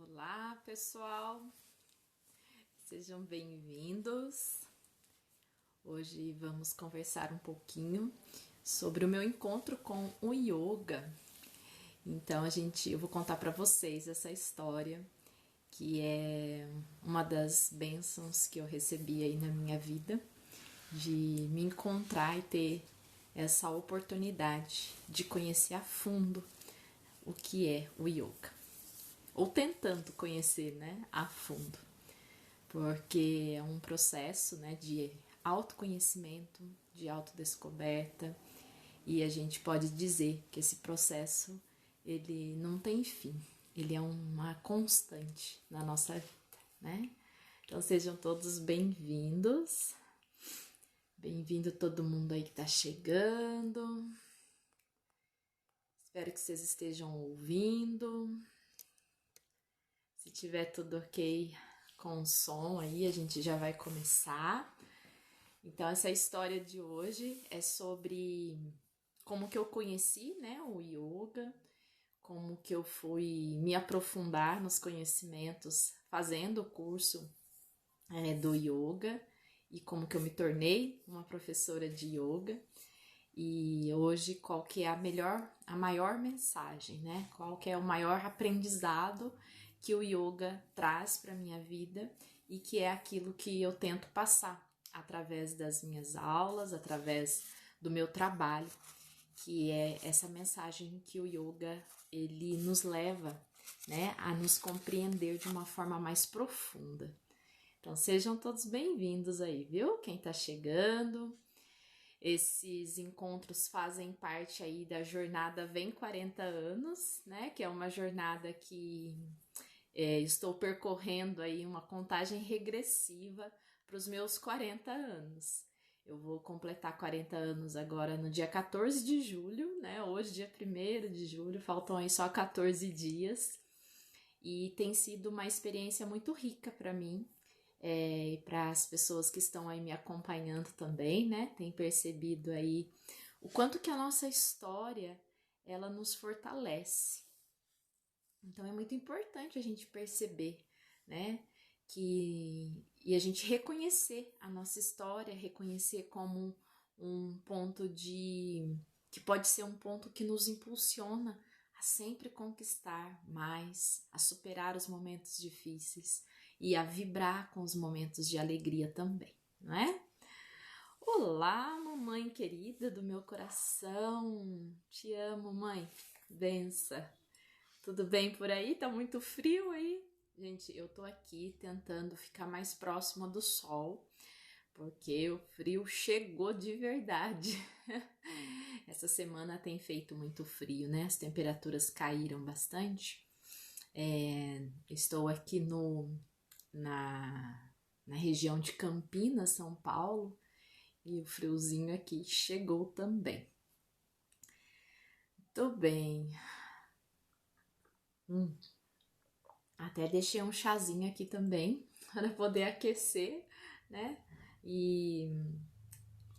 Olá, pessoal, sejam bem-vindos. Hoje vamos conversar um pouquinho sobre o meu encontro com o yoga. Então, eu vou contar para vocês essa história, que é uma das bênçãos que eu recebi aí na minha vida, de me encontrar e ter essa oportunidade de conhecer a fundo o que é o yoga. Ou tentando conhecer, né, a fundo, porque é um processo, né, de autoconhecimento, de autodescoberta, e a gente pode dizer que esse processo ele não tem fim, ele é uma constante na nossa vida, né? Então sejam todos bem-vindos, bem-vindo todo mundo aí que tá chegando, espero que vocês estejam ouvindo. Se tiver tudo ok com o som aí, a gente já vai começar. Então, essa história de hoje é sobre como que eu conheci, né, o yoga, como que eu fui me aprofundar nos conhecimentos fazendo o curso do yoga e como que eu me tornei uma professora de yoga. E hoje, qual que é a maior mensagem, né? Qual que é o maior aprendizado que o yoga traz para minha vida e que é aquilo que eu tento passar através das minhas aulas, através do meu trabalho, que é essa mensagem que o yoga ele nos leva, né, a nos compreender de uma forma mais profunda. Então sejam todos bem-vindos aí, viu? Quem tá chegando. Esses encontros fazem parte aí da jornada Vem 40 anos, né? Que é uma jornada que estou percorrendo aí uma contagem regressiva para os meus 40 anos. Eu vou completar 40 anos agora no dia 14 de julho, né? Hoje, dia 1º de julho, faltam aí só 14 dias. E tem sido uma experiência muito rica para mim. E para as pessoas que estão aí me acompanhando também, né, tem percebido aí o quanto que a nossa história, ela nos fortalece. Então é muito importante a gente perceber, né, e a gente reconhecer a nossa história, reconhecer como um ponto que pode ser um ponto que nos impulsiona a sempre conquistar mais, a superar os momentos difíceis e a vibrar com os momentos de alegria também, não é? Olá, mamãe querida do meu coração, te amo, mãe, bença. Tudo bem por aí? Tá muito frio aí? Gente, eu tô aqui tentando ficar mais próxima do sol, porque o frio chegou de verdade. Essa semana tem feito muito frio, né? As temperaturas caíram bastante. Estou aqui na região de Campinas, São Paulo, e o friozinho aqui chegou também. Tô bem. Até deixei um chazinho aqui também para poder aquecer, né? E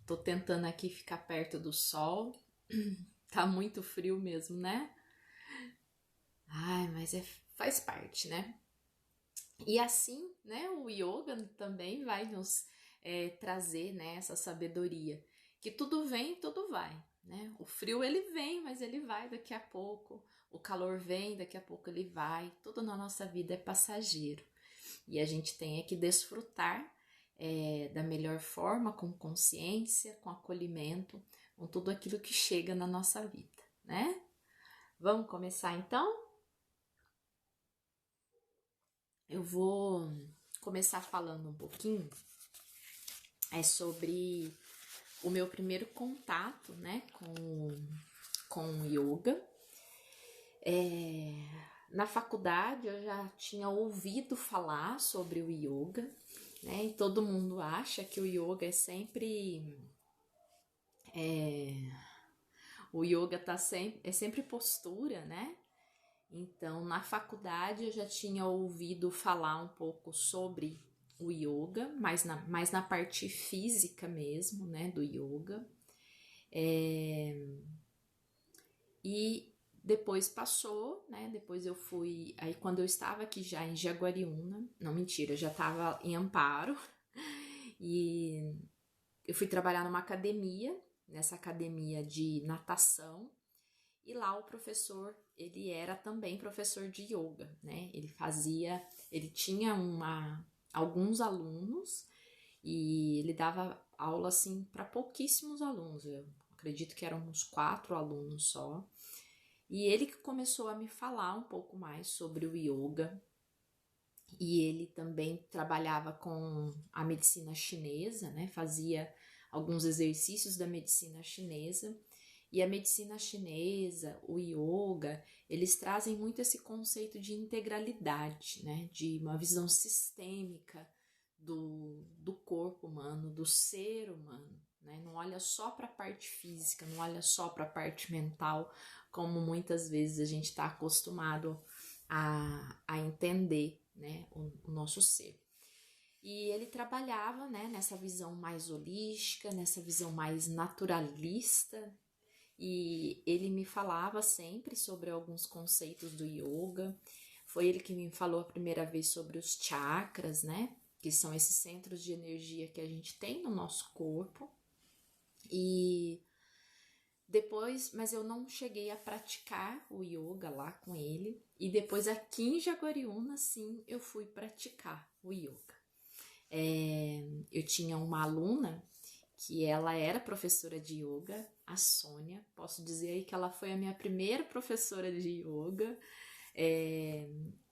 tô tentando aqui ficar perto do sol. Tá muito frio mesmo, né? Ai, mas faz parte, né? E assim, né, o yoga também vai nos trazer, né, essa sabedoria, que tudo vem, tudo vai, né? O frio ele vem, mas ele vai daqui a pouco. O calor vem, daqui a pouco ele vai. Tudo na nossa vida é passageiro. E a gente tem que desfrutar da melhor forma, com consciência, com acolhimento, com tudo aquilo que chega na nossa vida, né? Vamos começar então? Eu vou começar falando um pouquinho sobre o meu primeiro contato, né, com o yoga. Na faculdade eu já tinha ouvido falar sobre o yoga, né, e todo mundo acha que o yoga é sempre... o yoga é sempre postura, né? Então, na faculdade eu já tinha ouvido falar um pouco sobre o yoga, mais na parte física mesmo, né, do yoga. E depois passou, né? Depois eu fui. Aí, quando eu estava aqui já em Jaguariúna, não, mentira, eu já estava em Amparo, e eu fui trabalhar numa academia, nessa academia de natação, e lá o professor, ele era também professor de yoga, né? Ele tinha alguns alunos e ele dava aula assim para pouquíssimos alunos. Eu acredito que eram uns 4 alunos só. E ele que começou a me falar um pouco mais sobre o yoga. E ele também trabalhava com a medicina chinesa, né? Fazia alguns exercícios da medicina chinesa. E a medicina chinesa, o yoga, eles trazem muito esse conceito de integralidade, né? De uma visão sistêmica do corpo humano, do ser humano, né? Não olha só para a parte física, não olha só para a parte mental, como muitas vezes a gente está acostumado a entender, né? O nosso ser. E ele trabalhava, né, nessa visão mais holística, nessa visão mais naturalista, e ele me falava sempre sobre alguns conceitos do yoga. Foi ele que me falou a primeira vez sobre os chakras, né? Que são esses centros de energia que a gente tem no nosso corpo. E depois, mas eu não cheguei a praticar o yoga lá com ele. E depois aqui em Jaguariúna, sim, eu fui praticar o yoga. Eu tinha uma aluna que ela era professora de yoga, a Sônia. Posso dizer aí que ela foi a minha primeira professora de yoga.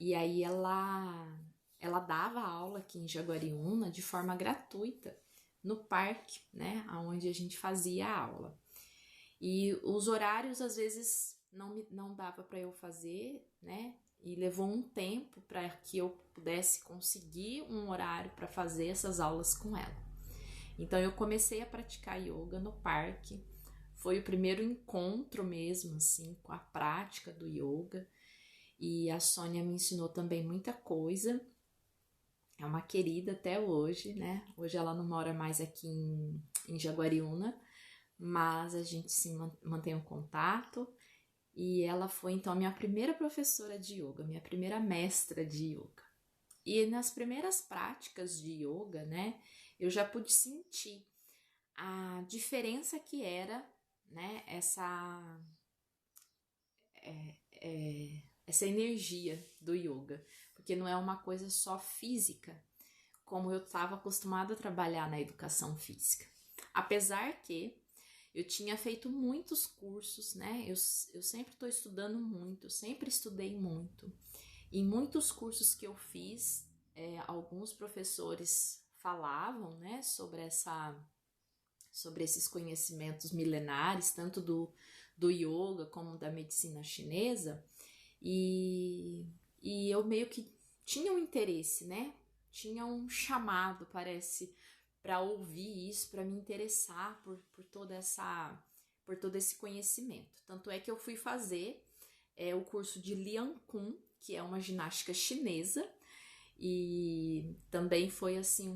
E aí ela dava aula aqui em Jaguariúna de forma gratuita, no parque, né, onde a gente fazia a aula. E os horários, às vezes, não dava para eu fazer, né, e levou um tempo para que eu pudesse conseguir um horário para fazer essas aulas com ela. Então eu comecei a praticar yoga no parque, foi o primeiro encontro mesmo, assim, com a prática do yoga, e a Sônia me ensinou também muita coisa, é uma querida até hoje, né, hoje ela não mora mais aqui em Jaguariúna, mas a gente se mantém um contato, e ela foi então a minha primeira professora de yoga, minha primeira mestra de yoga. E nas primeiras práticas de yoga, né, eu já pude sentir a diferença que era, né, essa energia do yoga, porque não é uma coisa só física, como eu estava acostumada a trabalhar na educação física. Apesar que eu tinha feito muitos cursos, né, eu sempre estou estudando muito, sempre estudei muito. Em muitos cursos que eu fiz, alguns professores falavam, né, sobre esses conhecimentos milenares, tanto do yoga como da medicina chinesa, e eu meio que tinha um interesse, né? Tinha um chamado, parece, para ouvir isso, para me interessar por todo esse conhecimento. Tanto é que eu fui fazer o curso de Lian Kun, que é uma ginástica chinesa, e também foi assim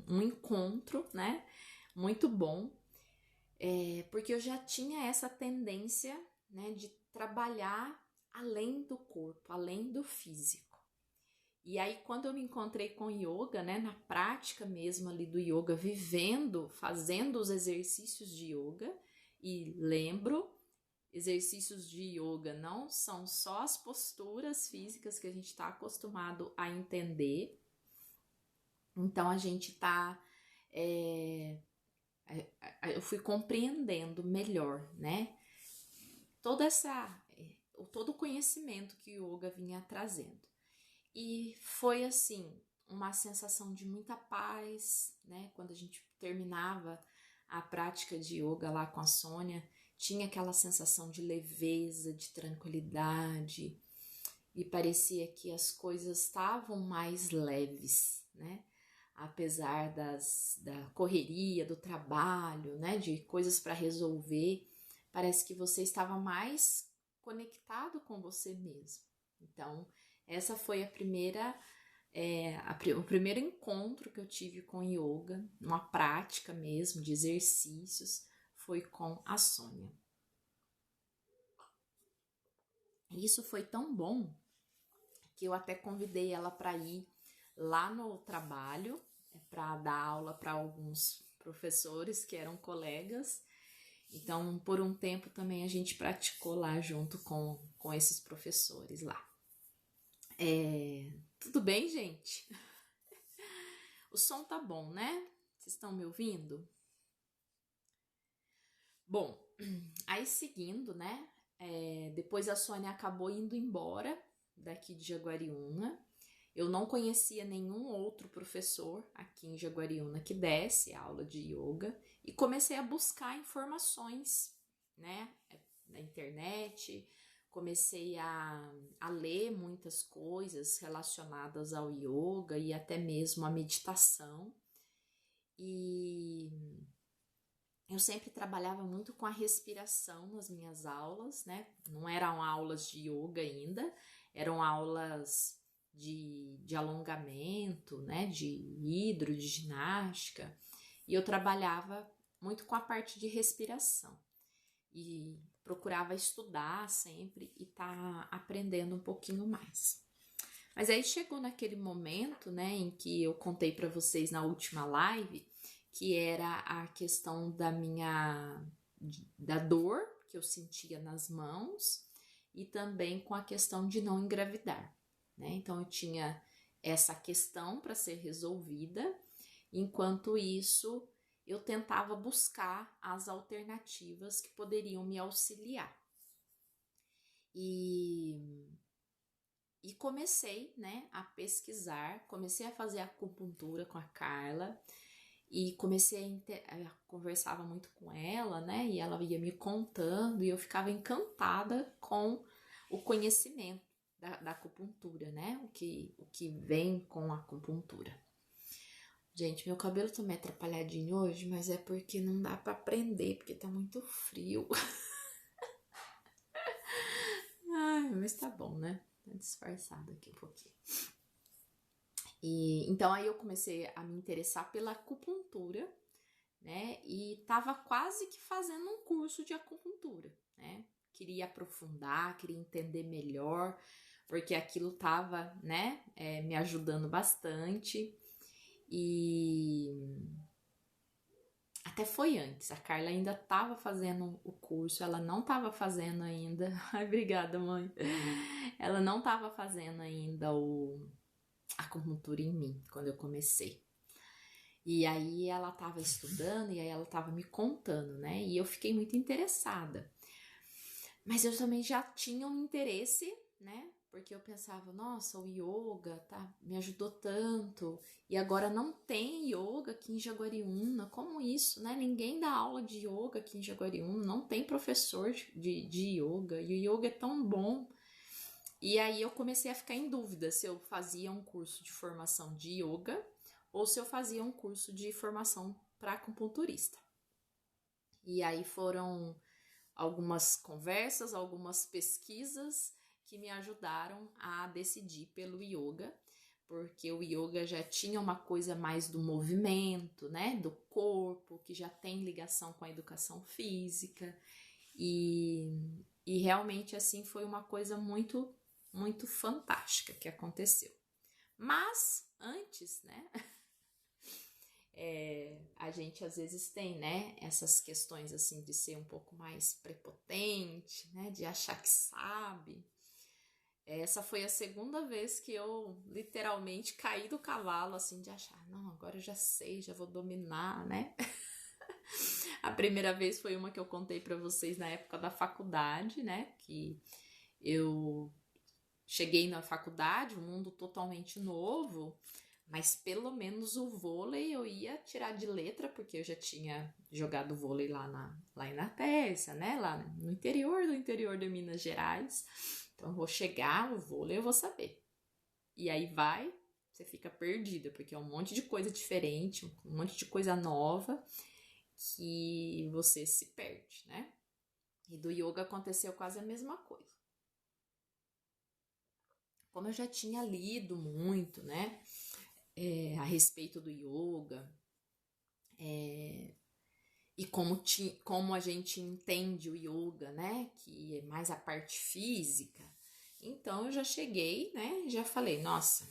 um encontro, né, muito bom, porque eu já tinha essa tendência, né, de trabalhar além do corpo, além do físico. E aí quando eu me encontrei com yoga, né, na prática mesmo ali do yoga, vivendo, fazendo os exercícios de yoga, e lembro, exercícios de yoga não são só as posturas físicas que a gente está acostumado a entender. Então a gente está... eu fui compreendendo melhor, né? Todo o conhecimento que o yoga vinha trazendo. E foi assim, uma sensação de muita paz, né? Quando a gente terminava a prática de yoga lá com a Sônia, tinha aquela sensação de leveza, de tranquilidade, e parecia que as coisas estavam mais leves, né? Apesar da correria, do trabalho, né? De coisas para resolver, parece que você estava mais conectado com você mesmo. Então, essa foi o primeiro encontro que eu tive com yoga, uma prática mesmo de exercícios, foi com a Sônia. Isso foi tão bom que eu até convidei ela para ir lá no trabalho, para dar aula para alguns professores que eram colegas. Então, por um tempo também a gente praticou lá junto com esses professores lá. Tudo bem, gente? O som tá bom, né? Vocês estão me ouvindo? Bom, aí seguindo, né? Depois a Sônia acabou indo embora daqui de Jaguariúna. Eu não conhecia nenhum outro professor aqui em Jaguariúna que desse aula de yoga e comecei a buscar informações, né, na internet. Comecei a ler muitas coisas relacionadas ao yoga e até mesmo a meditação. E eu sempre trabalhava muito com a respiração nas minhas aulas, né? Não eram aulas de yoga ainda, eram aulas de alongamento, né? De de ginástica. E eu trabalhava muito com a parte de respiração. E procurava estudar sempre e tá aprendendo um pouquinho mais. Mas aí chegou naquele momento, né, em que eu contei para vocês na última live, que era a questão da dor que eu sentia nas mãos e também com a questão de não engravidar, né? Então eu tinha essa questão para ser resolvida, enquanto isso eu tentava buscar as alternativas que poderiam me auxiliar. E comecei, né, a pesquisar, comecei a fazer acupuntura com a Carla e comecei a conversava muito com ela, né, e ela ia me contando e eu ficava encantada com o conhecimento da acupuntura, né, o que vem com a acupuntura. Gente, meu cabelo tá meio atrapalhadinho hoje, mas é porque não dá pra prender, porque tá muito frio. Ai, mas tá bom, né? Tá disfarçado aqui um pouquinho. E então aí eu comecei a me interessar pela acupuntura, né? E tava quase que fazendo um curso de acupuntura, né? Queria aprofundar, queria entender melhor, porque aquilo tava, né, me ajudando bastante. E até foi antes, a Carla ainda estava fazendo o curso, ela não estava fazendo ainda. Ai, obrigada, mãe. Ela não estava fazendo ainda a acupuntura em mim quando eu comecei. E aí ela estava estudando e aí ela estava me contando, né? E eu fiquei muito interessada. Mas eu também já tinha um interesse, né? Porque eu pensava, nossa, o yoga me ajudou tanto, e agora não tem yoga aqui em Jaguariúna, como isso, né? Ninguém dá aula de yoga aqui em Jaguariúna, não tem professor de yoga, e o yoga é tão bom. E aí eu comecei a ficar em dúvida se eu fazia um curso de formação de yoga ou se eu fazia um curso de formação para acupunturista. E aí foram algumas conversas, algumas pesquisas que me ajudaram a decidir pelo yoga, porque o yoga já tinha uma coisa mais do movimento, né, do corpo, que já tem ligação com a educação física, e realmente assim foi uma coisa muito, muito fantástica que aconteceu. Mas antes, né, a gente às vezes tem, né, essas questões assim de ser um pouco mais prepotente, né, de achar que sabe. Essa foi a segunda vez que eu literalmente caí do cavalo, assim, de achar, não, agora eu já sei, já vou dominar, né? A primeira vez foi uma que eu contei para vocês na época da faculdade, né, que eu cheguei na faculdade, um mundo totalmente novo, mas pelo menos o vôlei eu ia tirar de letra, porque eu já tinha jogado vôlei lá na Pérsia, né? Lá no interior de Minas Gerais. Então eu vou chegar no vôlei, eu vou saber. E aí você fica perdida, porque é um monte de coisa diferente, um monte de coisa nova que você se perde, né? E do yoga aconteceu quase a mesma coisa. Como eu já tinha lido muito, né, a respeito do yoga, e como a gente entende o yoga, né, que é mais a parte física, Então eu já cheguei, né? Já falei, nossa,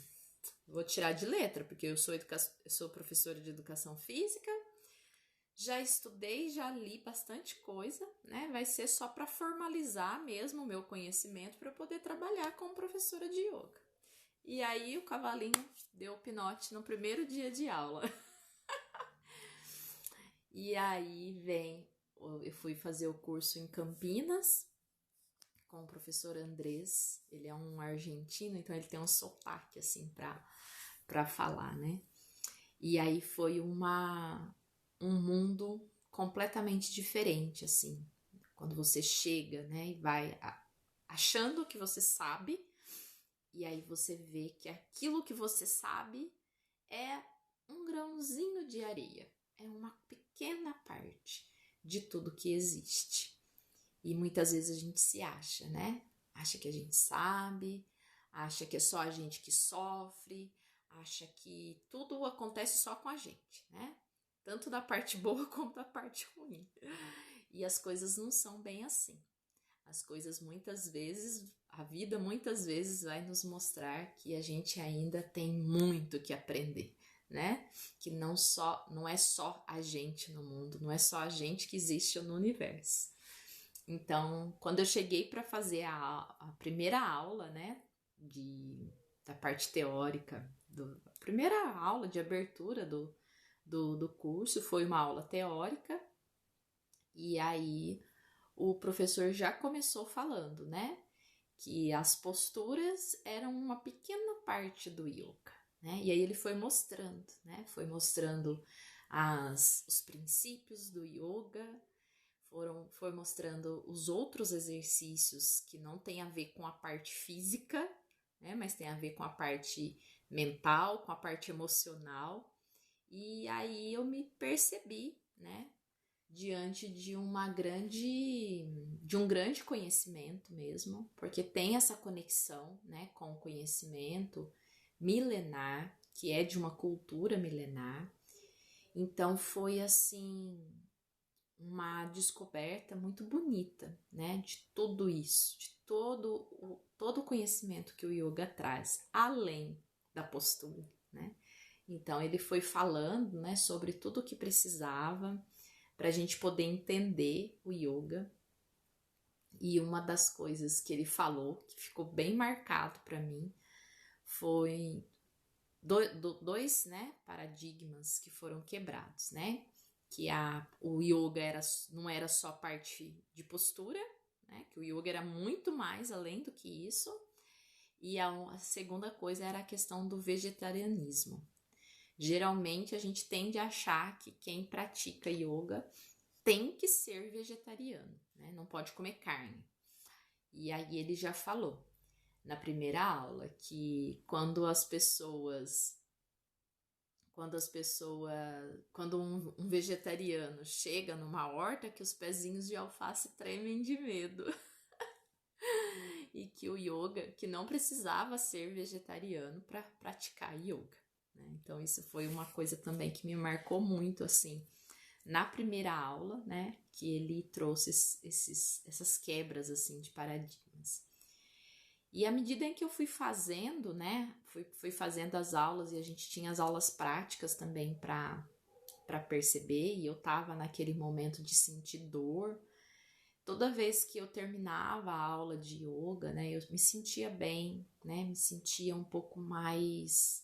vou tirar de letra, porque eu sou professora de educação física, já estudei, já li bastante coisa, né? Vai ser só para formalizar mesmo o meu conhecimento para eu poder trabalhar como professora de yoga. E aí o cavalinho deu o pinote no primeiro dia de aula. E aí eu fui fazer o curso em Campinas com o professor Andrés. Ele é um argentino, então ele tem um sotaque assim para falar, né? E aí foi um mundo completamente diferente, assim. Quando você chega, né, e vai achando que você sabe, e aí você vê que aquilo que você sabe é um grãozinho de areia, é uma pequena parte de tudo que existe. E muitas vezes a gente se acha, né? Acha que a gente sabe, acha que é só a gente que sofre, acha que tudo acontece só com a gente, né? Tanto da parte boa quanto da parte ruim. E as coisas não são bem assim. As coisas muitas vezes, a vida muitas vezes vai nos mostrar que a gente ainda tem muito que aprender, né? Que não é só a gente no mundo, não é só a gente que existe no universo. Então, quando eu cheguei para fazer a primeira aula, né, da parte teórica, a primeira aula de abertura do curso foi uma aula teórica, e aí o professor já começou falando, né, que as posturas eram uma pequena parte do yoga, né, e aí ele foi mostrando, né, os princípios do yoga, foi mostrando os outros exercícios que não tem a ver com a parte física, né, mas tem a ver com a parte mental, com a parte emocional. E aí eu me percebi, né, diante de um grande conhecimento mesmo, porque tem essa conexão, né, com o conhecimento milenar, que é de uma cultura milenar. Então foi assim uma descoberta muito bonita, né, de tudo isso, de todo o conhecimento que o yoga traz, além da postura, né. Então ele foi falando, né, sobre tudo o que precisava para a gente poder entender o yoga. E uma das coisas que ele falou, que ficou bem marcado para mim, foi dois, né, paradigmas que foram quebrados, né? Que o yoga não era só parte de postura, né? Que o yoga era muito mais além do que isso. E a segunda coisa era a questão do vegetarianismo. Geralmente a gente tende a achar que quem pratica yoga tem que ser vegetariano, né? Não pode comer carne. E aí ele já falou na primeira aula que quando um vegetariano chega numa horta, que os pezinhos de alface tremem de medo. E que o yoga, que não precisava ser vegetariano para praticar yoga, né? Então isso foi uma coisa também que me marcou muito, assim, na primeira aula, né, que ele trouxe essas quebras, assim, de paradigmas. E à medida em que eu fui fazendo, né, fui fazendo as aulas, e a gente tinha as aulas práticas também para perceber, e eu tava naquele momento de sentir dor. Toda vez que eu terminava a aula de yoga, né, eu me sentia bem, né, me sentia um pouco mais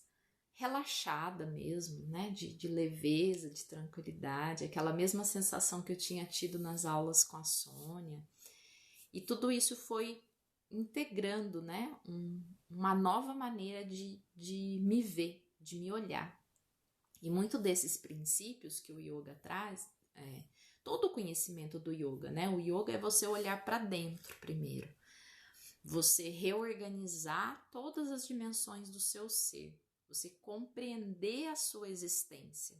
relaxada mesmo, né, de leveza, de tranquilidade, aquela mesma sensação que eu tinha tido nas aulas com a Sônia. E tudo isso foi integrando, né, uma nova maneira de me ver, de me olhar. E muito desses princípios que o yoga traz, todo o conhecimento do yoga, né? O yoga é você olhar para dentro primeiro, você reorganizar todas as dimensões do seu ser, você compreender a sua existência,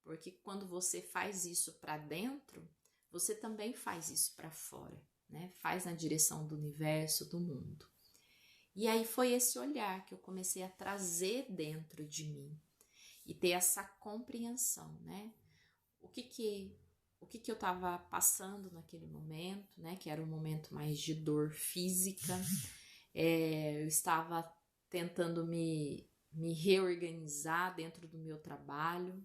porque quando você faz isso para dentro, você também faz isso para fora, né? Faz na direção do universo, do mundo. E aí foi esse olhar que eu comecei a trazer dentro de mim e ter essa compreensão, né? O que eu estava passando naquele momento, né? Que era um momento mais de dor física, Eu estava tentando me reorganizar dentro do meu trabalho,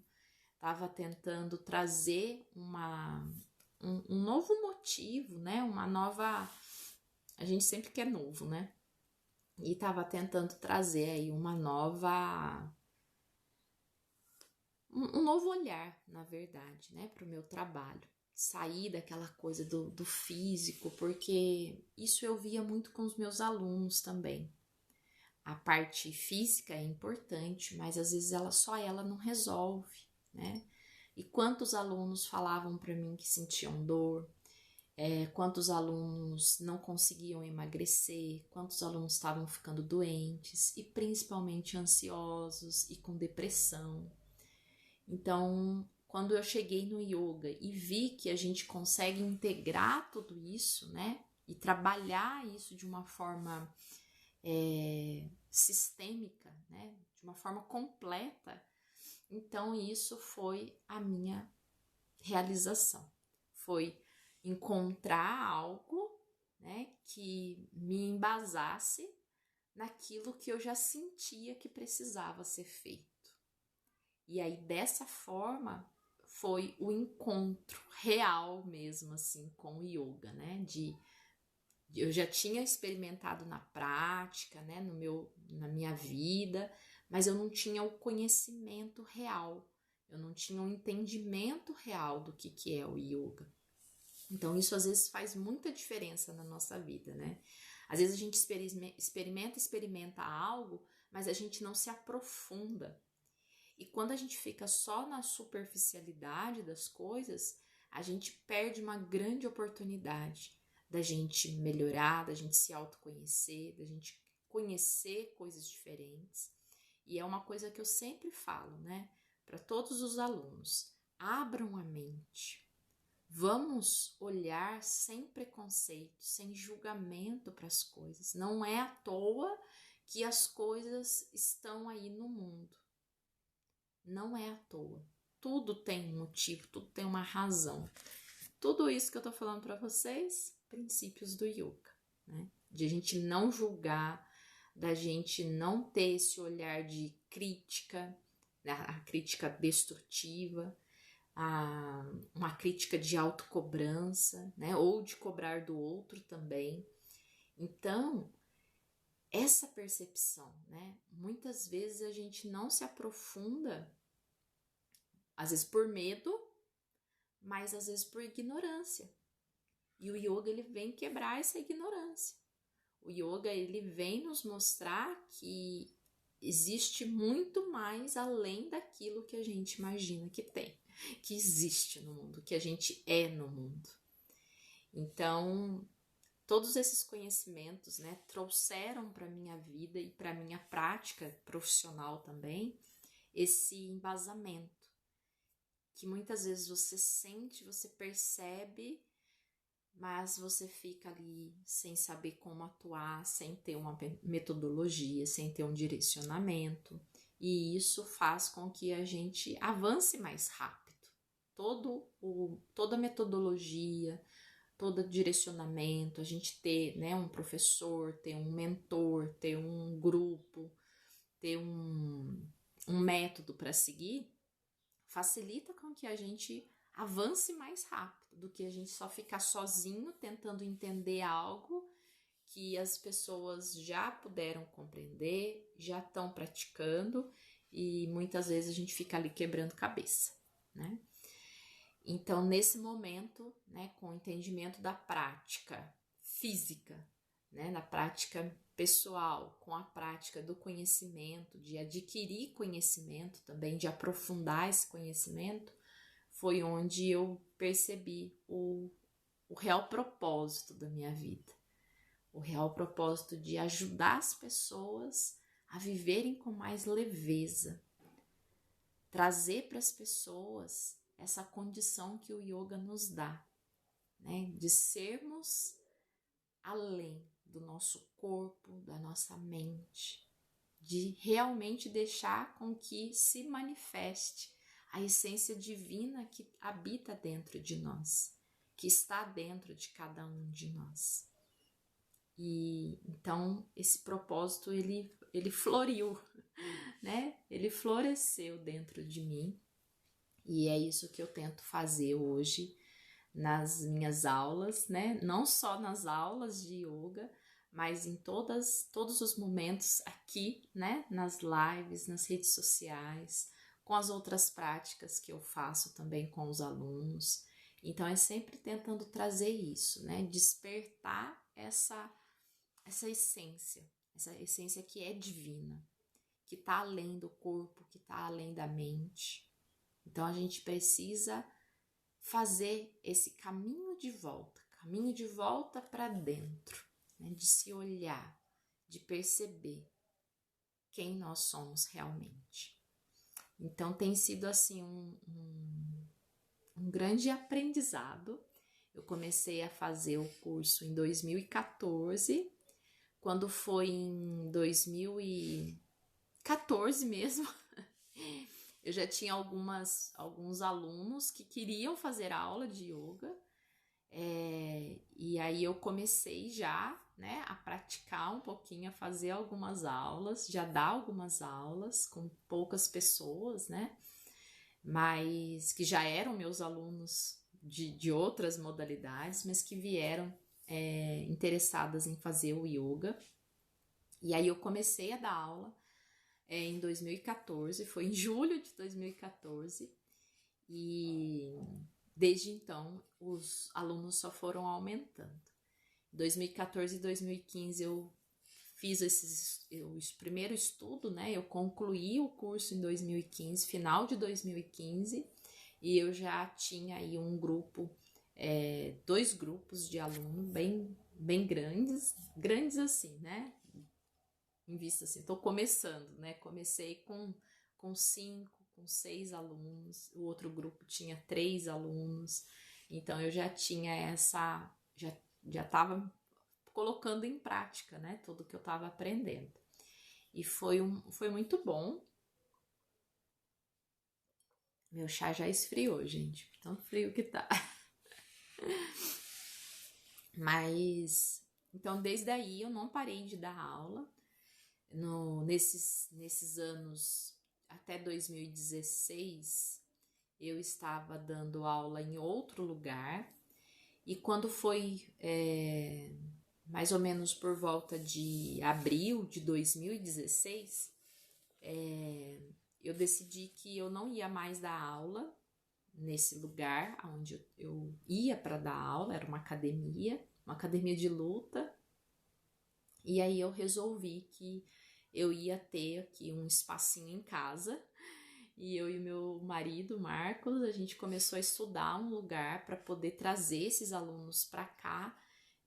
estava tentando trazer um novo motivo, né? Uma nova... A gente sempre quer novo, né? E estava tentando trazer aí um novo olhar, na verdade, né? Para o meu trabalho. Sair daquela coisa do físico, porque isso eu via muito com os meus alunos também. A parte física é importante, mas às vezes ela não resolve, né? E quantos alunos falavam para mim que sentiam dor, quantos alunos não conseguiam emagrecer, quantos alunos estavam ficando doentes e principalmente ansiosos e com depressão. Então, quando eu cheguei no yoga e vi que a gente consegue integrar tudo isso, né? E trabalhar isso de uma forma sistêmica, né? De uma forma completa, então isso foi a minha realização. Foi encontrar algo, né, que me embasasse naquilo que eu já sentia que precisava ser feito. E aí, dessa forma, foi o encontro real mesmo, assim, com o yoga, né? Eu já tinha experimentado na prática, né? Na minha vida, mas eu não tinha o conhecimento real. Eu não tinha o entendimento real do que é o yoga. Então, isso às vezes faz muita diferença na nossa vida, né? Às vezes a gente experimenta algo, mas a gente não se aprofunda. E quando a gente fica só na superficialidade das coisas, a gente perde uma grande oportunidade da gente melhorar, da gente se autoconhecer, da gente conhecer coisas diferentes. E é uma coisa que eu sempre falo, né? Para todos os alunos, abram a mente. Vamos olhar sem preconceito, sem julgamento para as coisas. Não é à toa que as coisas estão aí no mundo. Não é à toa. Tudo tem um motivo, tudo tem uma razão. Tudo isso que eu tô falando para vocês, princípios do yoga, né? De a gente não julgar, da gente não ter esse olhar de crítica, a crítica destrutiva, uma crítica de autocobrança, né? Ou de cobrar do outro também. Então, essa percepção, né? Muitas vezes a gente não se aprofunda, às vezes por medo, mas às vezes por ignorância. E o yoga, ele vem quebrar essa ignorância. O yoga, ele vem nos mostrar que existe muito mais além daquilo que a gente imagina que tem, que existe no mundo, que a gente é no mundo. Então, todos esses conhecimentos, né, trouxeram para minha vida e para minha prática profissional também esse embasamento, que muitas vezes você sente, você percebe, mas você fica ali sem saber como atuar, sem ter uma metodologia, sem ter um direcionamento, e isso faz com que a gente avance mais rápido. Toda a metodologia, todo direcionamento, a gente ter, né, um professor, ter um mentor, ter um grupo, ter um método para seguir, facilita com que a gente avance mais rápido do que a gente só ficar sozinho tentando entender algo que as pessoas já puderam compreender, já estão praticando, e muitas vezes a gente fica ali quebrando cabeça, né? Então, nesse momento, né, com o entendimento da prática física, né, da prática pessoal, com a prática do conhecimento, de adquirir conhecimento também, de aprofundar esse conhecimento, foi onde eu percebi o real propósito da minha vida. O real propósito de ajudar as pessoas a viverem com mais leveza. Trazer para as pessoas essa condição que o yoga nos dá, né? De sermos além do nosso corpo, da nossa mente, de realmente deixar com que se manifeste a essência divina que habita dentro de nós, que está dentro de cada um de nós. E então esse propósito ele floriu, né? Ele floresceu dentro de mim. E é isso que eu tento fazer hoje nas minhas aulas, né? Não só nas aulas de yoga, mas em todos os momentos aqui, né? Nas lives, nas redes sociais, com as outras práticas que eu faço também com os alunos. Então é sempre tentando trazer isso, né? Despertar essa essência que é divina, que está além do corpo, que está além da mente. Então a gente precisa fazer esse caminho de volta para dentro, né? De se olhar, de perceber quem nós somos realmente. Então tem sido assim um grande aprendizado. Eu comecei a fazer o curso em 2014, quando foi em 2014 mesmo, eu já tinha alguns alunos que queriam fazer aula de yoga, e aí eu comecei já, né, a praticar um pouquinho, a fazer algumas aulas, já dar algumas aulas com poucas pessoas, né, mas que já eram meus alunos de outras modalidades, mas que vieram interessadas em fazer o yoga. E aí eu comecei a dar aula em 2014, foi em julho de 2014, e desde então os alunos só foram aumentando. Em 2014 e 2015 eu fiz o primeiro estudo, né? Eu concluí o curso em 2015, final de 2015, e eu já tinha aí um grupo, 2 grupos de alunos bem grandes assim, né? Em vista assim, tô começando, né? Comecei com 5, com 6 alunos, o outro grupo tinha 3 alunos, então eu já tinha já estava colocando em prática, né? Tudo que eu estava aprendendo. E foi muito bom. Meu chá já esfriou, gente, tão frio que tá. Mas, então desde aí eu não parei de dar aula. Nesses anos até 2016 eu estava dando aula em outro lugar, e quando foi mais ou menos por volta de abril de 2016, eu decidi que eu não ia mais dar aula nesse lugar onde eu ia para dar aula, era uma academia de luta, e aí eu resolvi que eu ia ter aqui um espacinho em casa, e eu e meu marido, Marcos, a gente começou a estudar um lugar para poder trazer esses alunos para cá,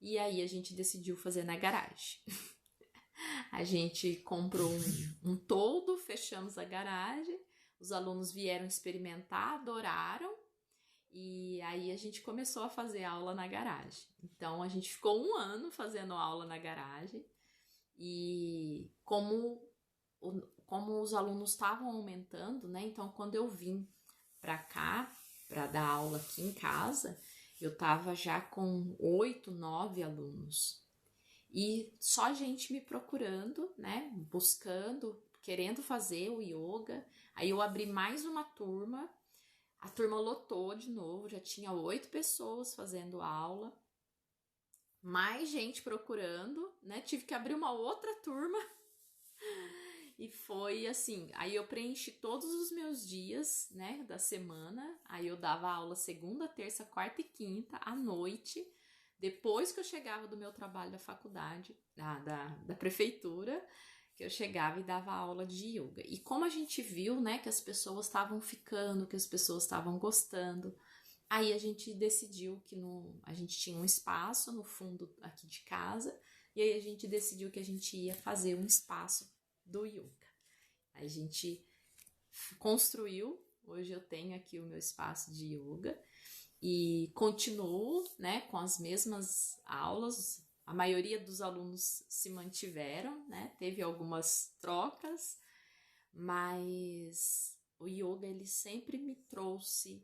e aí a gente decidiu fazer na garagem. A gente comprou um toldo, fechamos a garagem, os alunos vieram experimentar, adoraram, e aí a gente começou a fazer aula na garagem. Então a gente ficou 1 ano fazendo aula na garagem, e como os alunos estavam aumentando, né? Então, quando eu vim para cá, para dar aula aqui em casa, eu tava já com 8, 9 alunos. E só gente me procurando, né? Buscando, querendo fazer o yoga. Aí eu abri mais uma turma, a turma lotou de novo, já tinha 8 pessoas fazendo aula. Mais gente procurando, né? Tive que abrir uma outra turma. E foi assim, aí eu preenchi todos os meus dias, né, da semana. Aí eu dava aula segunda, terça, quarta e quinta, à noite. Depois que eu chegava do meu trabalho da faculdade, da prefeitura, que eu chegava e dava aula de yoga. E como a gente viu, né, que as pessoas estavam ficando, que as pessoas estavam gostando, aí a gente decidiu que a gente tinha um espaço no fundo aqui de casa, e aí a gente decidiu que a gente ia fazer um espaço do yoga. A gente construiu, hoje eu tenho aqui o meu espaço de yoga e continuo, né, com as mesmas aulas. A maioria dos alunos se mantiveram, né, teve algumas trocas, mas o yoga ele sempre me trouxe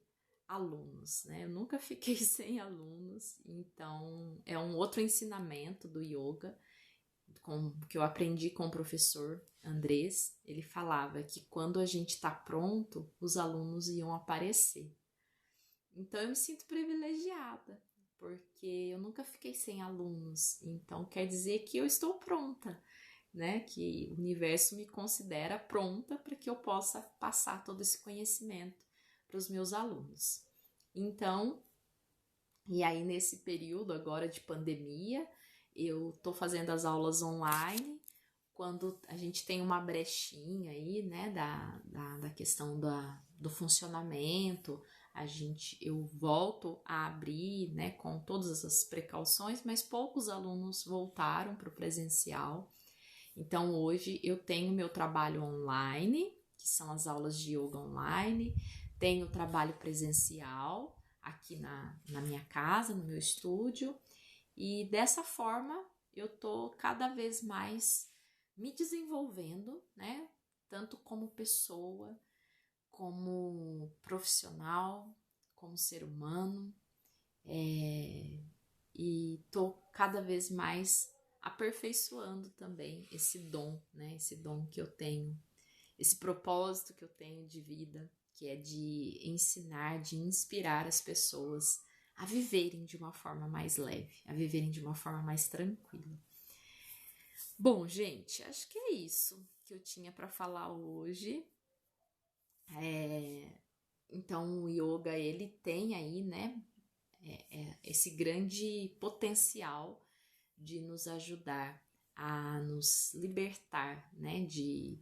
alunos, né? Eu nunca fiquei sem alunos, então é um outro ensinamento do yoga que eu aprendi com o professor Andrés. Ele falava que quando a gente está pronto, os alunos iam aparecer. Então eu me sinto privilegiada, porque eu nunca fiquei sem alunos, então quer dizer que eu estou pronta, né? Que o universo me considera pronta para que eu possa passar todo esse conhecimento para os meus alunos. Então, e aí nesse período agora de pandemia, eu estou fazendo as aulas online. Quando a gente tem uma brechinha aí, né, da questão do funcionamento, eu volto a abrir, né, com todas as precauções, mas poucos alunos voltaram para o presencial. Então hoje eu tenho meu trabalho online, que são as aulas de yoga online, tenho o trabalho presencial aqui na minha casa, no meu estúdio, e dessa forma eu tô cada vez mais me desenvolvendo, né? Tanto como pessoa, como profissional, como ser humano, e tô cada vez mais aperfeiçoando também esse dom, né? Esse dom que eu tenho, esse propósito que eu tenho de vida, que é de ensinar, de inspirar as pessoas a viverem de uma forma mais leve, a viverem de uma forma mais tranquila. Bom, gente, acho que é isso que eu tinha para falar hoje. Então, o yoga, ele tem aí, né, esse grande potencial de nos ajudar a nos libertar, né, de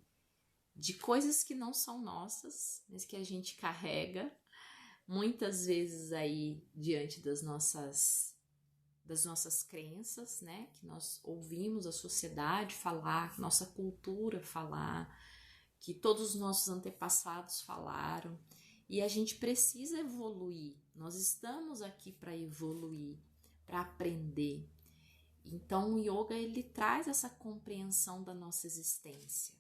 coisas que não são nossas, mas que a gente carrega muitas vezes aí diante das nossas crenças, né, que nós ouvimos a sociedade falar, nossa cultura falar, que todos os nossos antepassados falaram, e a gente precisa evoluir. Nós estamos aqui para evoluir, para aprender. Então o yoga, ele traz essa compreensão da nossa existência.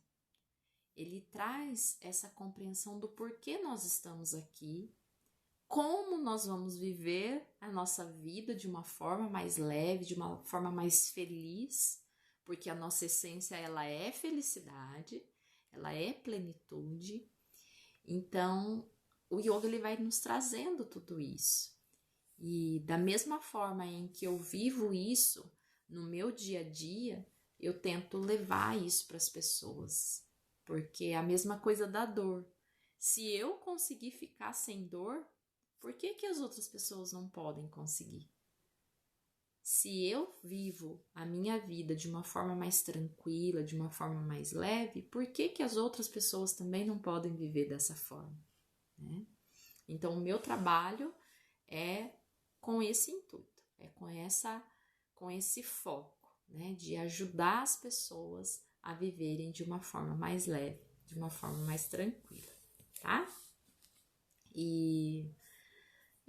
Ele traz essa compreensão do porquê nós estamos aqui, como nós vamos viver a nossa vida de uma forma mais leve, de uma forma mais feliz, porque a nossa essência, ela é felicidade, ela é plenitude. Então, o yoga, ele vai nos trazendo tudo isso. E da mesma forma em que eu vivo isso no meu dia a dia, eu tento levar isso para as pessoas, porque é a mesma coisa da dor. Se eu conseguir ficar sem dor, por que as outras pessoas não podem conseguir? Se eu vivo a minha vida de uma forma mais tranquila, de uma forma mais leve, por que as outras pessoas também não podem viver dessa forma, né? Então, o meu trabalho é com esse intuito, é com esse foco, né, de ajudar as pessoas a viverem de uma forma mais leve, de uma forma mais tranquila, tá? E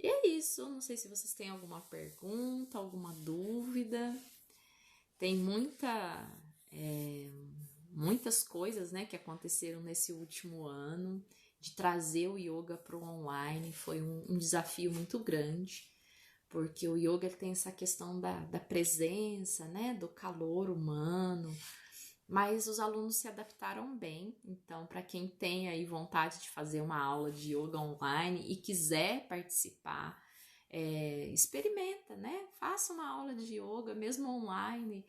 é isso, não sei se vocês têm alguma pergunta, alguma dúvida. Tem muitas coisas, né, que aconteceram nesse último ano, de trazer o yoga para o online. Foi um desafio muito grande, porque o yoga tem essa questão da presença, né, do calor humano, mas os alunos se adaptaram bem. Então, para quem tem aí vontade de fazer uma aula de yoga online e quiser participar, experimenta, né? Faça uma aula de yoga, mesmo online,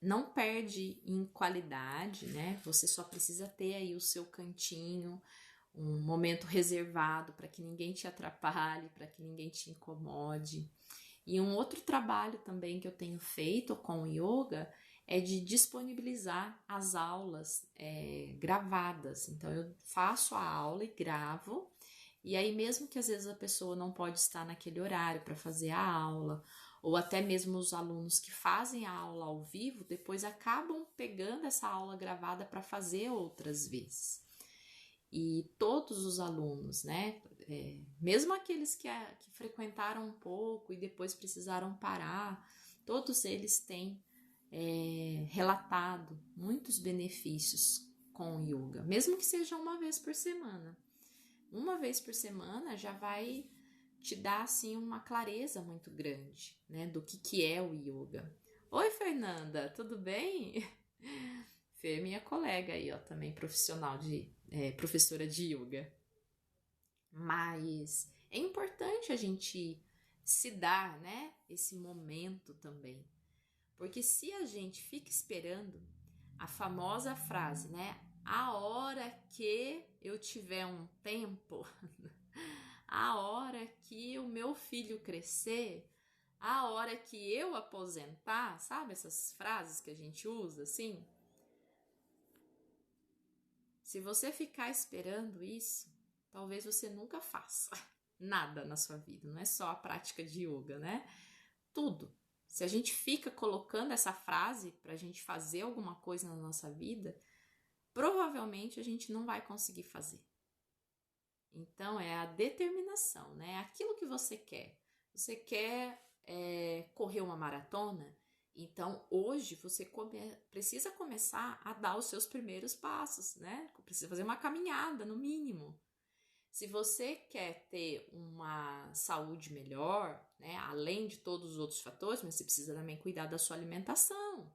não perde em qualidade, né? Você só precisa ter aí o seu cantinho, um momento reservado para que ninguém te atrapalhe, para que ninguém te incomode. E um outro trabalho também que eu tenho feito com o yoga é de disponibilizar as aulas gravadas. Então, eu faço a aula e gravo, e aí mesmo que às vezes a pessoa não pode estar naquele horário para fazer a aula, ou até mesmo os alunos que fazem a aula ao vivo, depois acabam pegando essa aula gravada para fazer outras vezes. E todos os alunos, né, mesmo aqueles que frequentaram um pouco e depois precisaram parar, todos eles têm relatado muitos benefícios com o yoga, mesmo que seja uma vez por semana. uma vez por semana já vai te dar assim uma clareza muito grande, né, do que é o yoga. Oi, Fernanda, tudo bem? Fê, minha colega aí, ó, também profissional professora de yoga. Mas é importante a gente se dar, né, esse momento também. Porque se a gente fica esperando a famosa frase, né, a hora que eu tiver um tempo, a hora que o meu filho crescer, a hora que eu aposentar, sabe essas frases que a gente usa assim? Se você ficar esperando isso, talvez você nunca faça nada na sua vida. Não é só a prática de yoga, né? Tudo. Se a gente fica colocando essa frase para a gente fazer alguma coisa na nossa vida, provavelmente a gente não vai conseguir fazer. Então é a determinação, né? Aquilo que você quer. Você quer correr uma maratona? Então hoje você precisa começar a dar os seus primeiros passos, né? Precisa fazer uma caminhada no mínimo. Se você quer ter uma saúde melhor, né, além de todos os outros fatores, mas você precisa também cuidar da sua alimentação.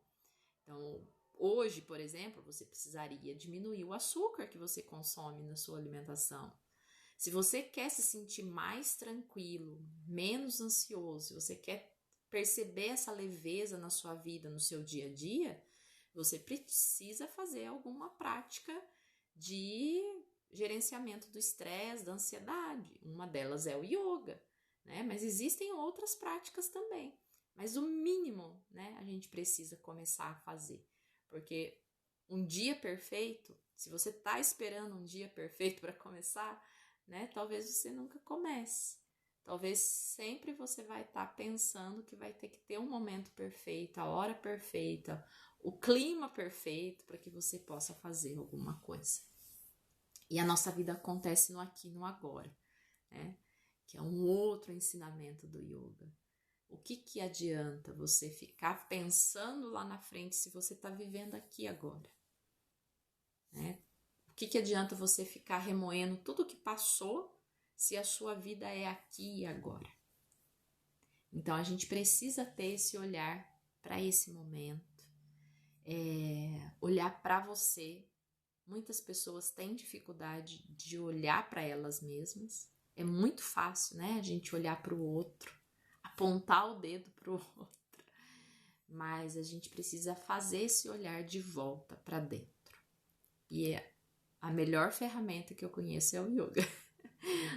Então, hoje, por exemplo, você precisaria diminuir o açúcar que você consome na sua alimentação. Se você quer se sentir mais tranquilo, menos ansioso, se você quer perceber essa leveza na sua vida, no seu dia a dia, você precisa fazer alguma prática de gerenciamento do estresse, da ansiedade. Uma delas é o yoga, né? Mas existem outras práticas também. Mas o mínimo, né, a gente precisa começar a fazer. Porque um dia perfeito, se você está esperando um dia perfeito para começar, né, talvez você nunca comece. Talvez sempre você vai estar pensando que vai ter que ter um momento perfeito, a hora perfeita, o clima perfeito para que você possa fazer alguma coisa. E a nossa vida acontece no aqui e no agora, né? Que é um outro ensinamento do yoga. O que adianta você ficar pensando lá na frente se você está vivendo aqui agora? Né? O que adianta você ficar remoendo tudo que passou se a sua vida é aqui e agora? Então a gente precisa ter esse olhar para esse momento, olhar para você. Muitas pessoas têm dificuldade de olhar para elas mesmas. É muito fácil, né? A gente olhar para o outro, apontar o dedo para o outro. Mas a gente precisa fazer esse olhar de volta para dentro. E a melhor ferramenta que eu conheço é o yoga.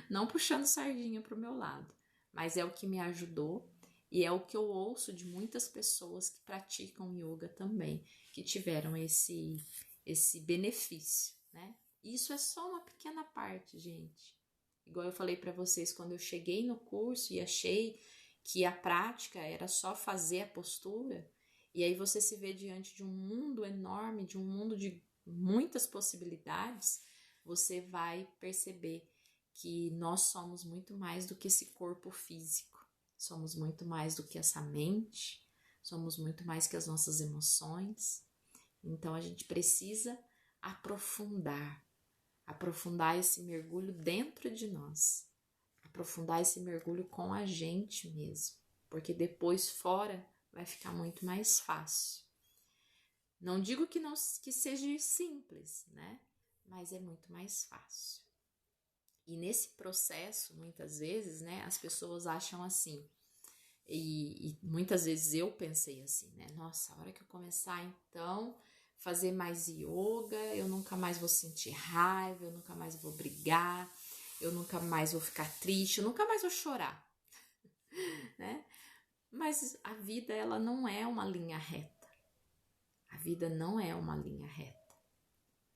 Não puxando sardinha para o meu lado, mas é o que me ajudou e é o que eu ouço de muitas pessoas que praticam yoga também, que tiveram esse benefício, né? Isso é só uma pequena parte, gente. Igual eu falei para vocês, quando eu cheguei no curso e achei que a prática era só fazer a postura, e aí você se vê diante de um mundo enorme, de um mundo de muitas possibilidades, você vai perceber que nós somos muito mais do que esse corpo físico, somos muito mais do que essa mente, somos muito mais que as nossas emoções. Então a gente precisa aprofundar esse mergulho dentro de nós, aprofundar esse mergulho com a gente mesmo, porque depois fora vai ficar muito mais fácil. Não digo que seja simples, né? Mas é muito mais fácil. E nesse processo, muitas vezes, né, as pessoas acham assim, e muitas vezes eu pensei assim, né? Nossa, a hora que eu começar então fazer mais yoga, eu nunca mais vou sentir raiva, eu nunca mais vou brigar, eu nunca mais vou ficar triste, eu nunca mais vou chorar, né? Mas a vida, ela não é uma linha reta. A vida não é uma linha reta.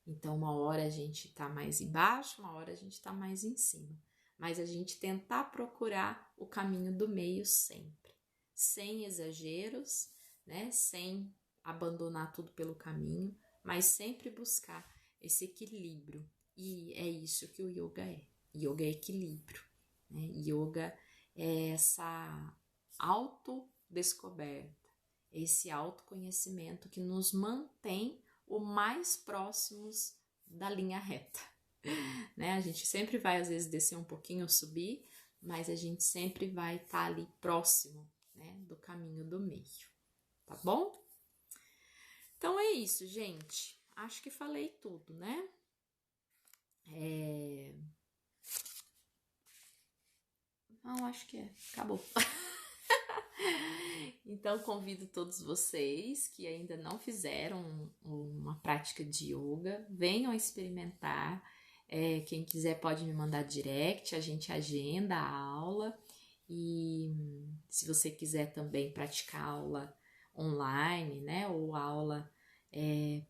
Então, uma hora a gente tá mais embaixo, uma hora a gente tá mais em cima. Mas a gente tentar procurar o caminho do meio sempre. Sem exageros, né? Sem abandonar tudo pelo caminho, mas sempre buscar esse equilíbrio. E é isso que o yoga é. Yoga é equilíbrio, né? Yoga é essa autodescoberta, esse autoconhecimento que nos mantém o mais próximos da linha reta. né? A gente sempre vai, às vezes, descer um pouquinho ou subir, mas a gente sempre vai estar ali próximo, né, do caminho do meio, tá bom? Então é isso, gente. Acho que falei tudo, né? Não, acho que acabou. Então, convido todos vocês que ainda não fizeram uma prática de yoga, venham experimentar. Quem quiser pode me mandar direct, a gente agenda a aula. E se você quiser também praticar aula online, né, ou aula,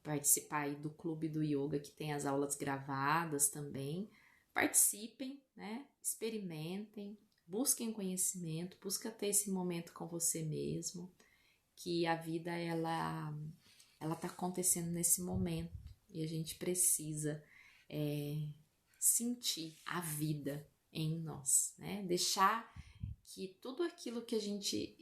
participar aí do clube do yoga que tem as aulas gravadas também, participem, né, experimentem, busquem conhecimento, busca ter esse momento com você mesmo, que a vida ela tá acontecendo nesse momento e a gente precisa sentir a vida em nós, né? Deixar que tudo aquilo que a gente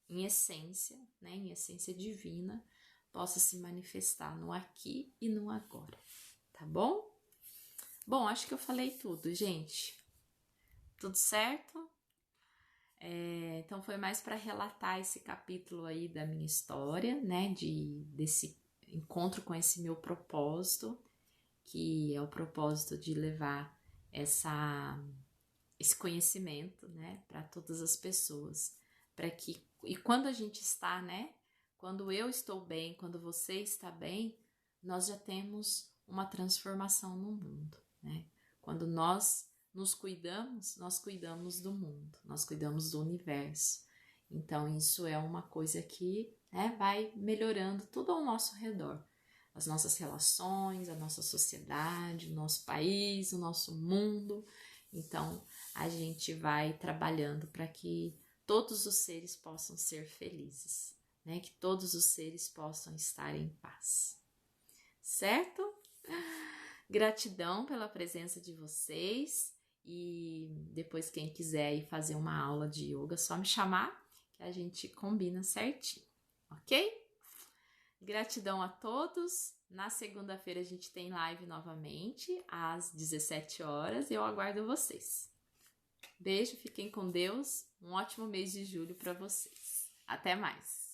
em essência, né, em essência divina, possa se manifestar no aqui e no agora, tá bom? Bom, acho que eu falei tudo, gente. Tudo certo? Então foi mais para relatar esse capítulo aí da minha história, né, desse encontro com esse meu propósito, que é o propósito de levar esse conhecimento, né, para todas as pessoas, para que, e quando a gente está, né, quando eu estou bem, quando você está bem, nós já temos uma transformação no mundo, né? Quando nós nos cuidamos, nós cuidamos do mundo, nós cuidamos do universo. Então isso é uma coisa que, né, vai melhorando tudo ao nosso redor. As nossas relações, a nossa sociedade, o nosso país, o nosso mundo. Então, a gente vai trabalhando para que todos os seres possam ser felizes, né? Que todos os seres possam estar em paz. Certo? Gratidão pela presença de vocês e depois quem quiser ir fazer uma aula de yoga, só me chamar que a gente combina certinho, ok? Gratidão a todos. Na segunda-feira a gente tem live novamente às 17 horas e eu aguardo vocês. Beijo, fiquem com Deus. Um ótimo mês de julho para vocês. Até mais.